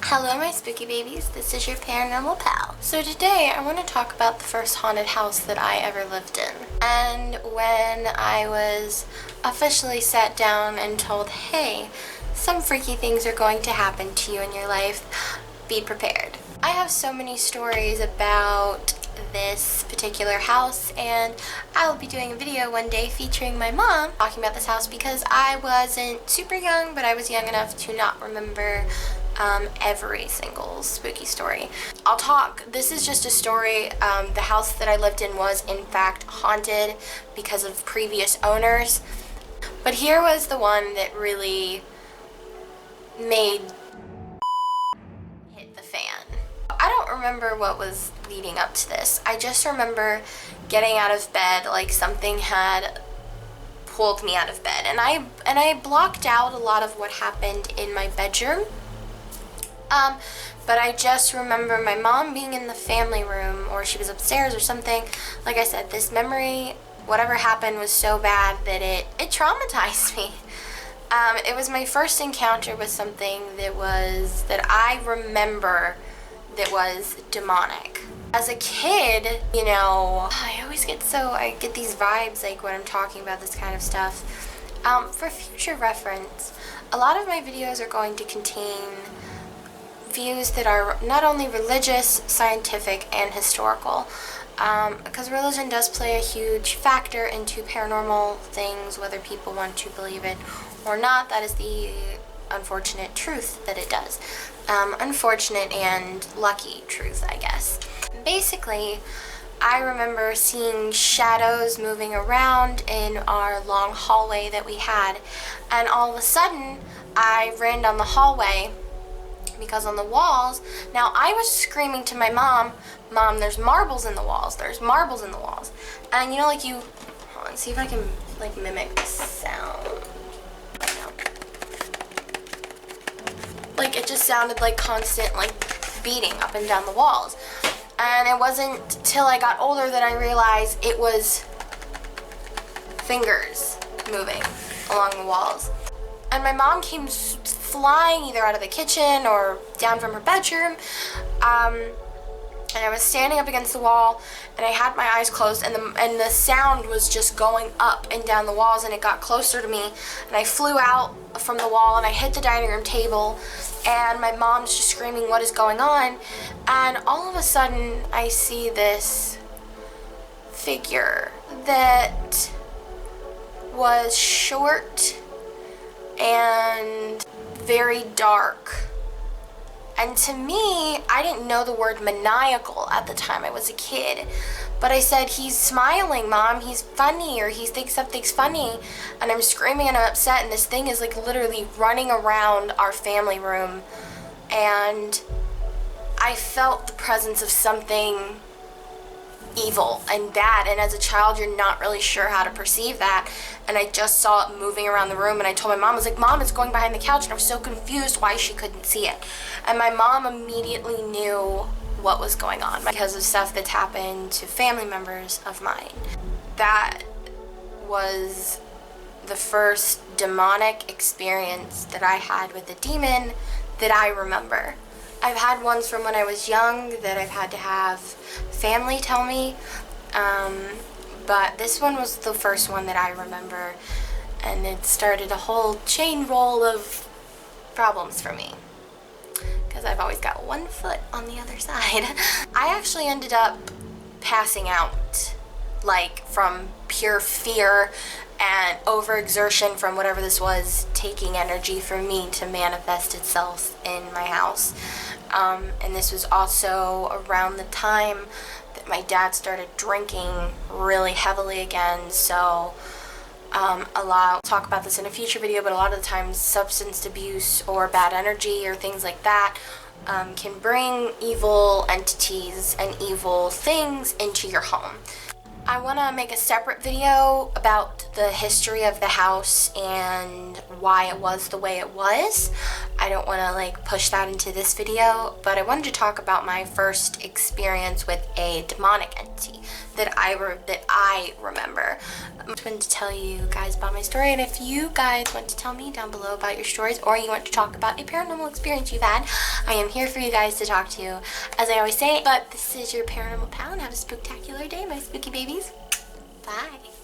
Hello my spooky babies, this is your paranormal pal. So today I want to talk about the first haunted house that I ever lived in. And when I was officially sat down and told, hey, some freaky things are going to happen to you in your life, be prepared. I have so many stories about this particular house, and I will be doing a video one day featuring my mom talking about this house because I wasn't super young, but I was young enough to not remember every single spooky story. This is just a story. The house that I lived in was in fact haunted because of previous owners, but here was the one that really made hit the fan. I don't remember what was leading up to this. I just remember getting out of bed like something had pulled me out of bed, and I blocked out a lot of what happened in my bedroom. But I just remember my mom being in the family room, or she was upstairs or something. Like I said, this memory, whatever happened was so bad that it traumatized me. It was my first encounter with something that I remember that was demonic. As a kid, you know, I get these vibes like when I'm talking about this kind of stuff. For future reference, a lot of my videos are going to contain views that are not only religious, scientific, and historical, because religion does play a huge factor into paranormal things, whether people want to believe it or not. That is the unfortunate truth that it does. Unfortunate and lucky truth, I guess. Basically, I remember seeing shadows moving around in our long hallway that we had, and all of a sudden I ran down the hallway because on the walls, now I was screaming to my mom, there's marbles in the walls, there's marbles in the walls. And you know, like hold on, see if I can like mimic the sound. No. Like it just sounded like constant like beating up and down the walls. And it wasn't till I got older that I realized it was fingers moving along the walls. And my mom came flying either out of the kitchen or down from her bedroom, and I was standing up against the wall, and I had my eyes closed, and the sound was just going up and down the walls, and it got closer to me, and I flew out from the wall, and I hit the dining room table, and my mom's just screaming, what is going on? And all of a sudden I see this figure that was short and very dark. And to me, I didn't know the word maniacal at the time. I was a kid. But I said, he's smiling, Mom. He's funny, or he thinks something's funny. And I'm screaming and I'm upset, and this thing is like literally running around our family room. And I felt the presence of something evil and bad, and as a child you're not really sure how to perceive that, and I just saw it moving around the room, and I told my mom, I was like, Mom, it's going behind the couch, and I was so confused why she couldn't see it. And my mom immediately knew what was going on because of stuff that's happened to family members of mine. That was the first demonic experience that I had with a demon that I remember. I've had ones from when I was young that I've had to have family tell me, but this one was the first one that I remember, and it started a whole chain roll of problems for me, because I've always got one foot on the other side. I actually ended up passing out, like from pure fear and overexertion from whatever this was taking energy for me to manifest itself in my house. And this was also around the time that my dad started drinking really heavily again, so I'll talk about this in a future video, but a lot of the times substance abuse or bad energy or things like that can bring evil entities and evil things into your home. I want to make a separate video about the history of the house and why it was the way it was. I don't want to like push that into this video, but I wanted to talk about my first experience with a demonic entity that I remember. I just wanted to tell you guys about my story, and if you guys want to tell me down below about your stories, or you want to talk about a paranormal experience you've had, I am here for you guys to talk to, as I always say. But this is your paranormal pal, and have a spooktacular day, my spooky babies. Bye.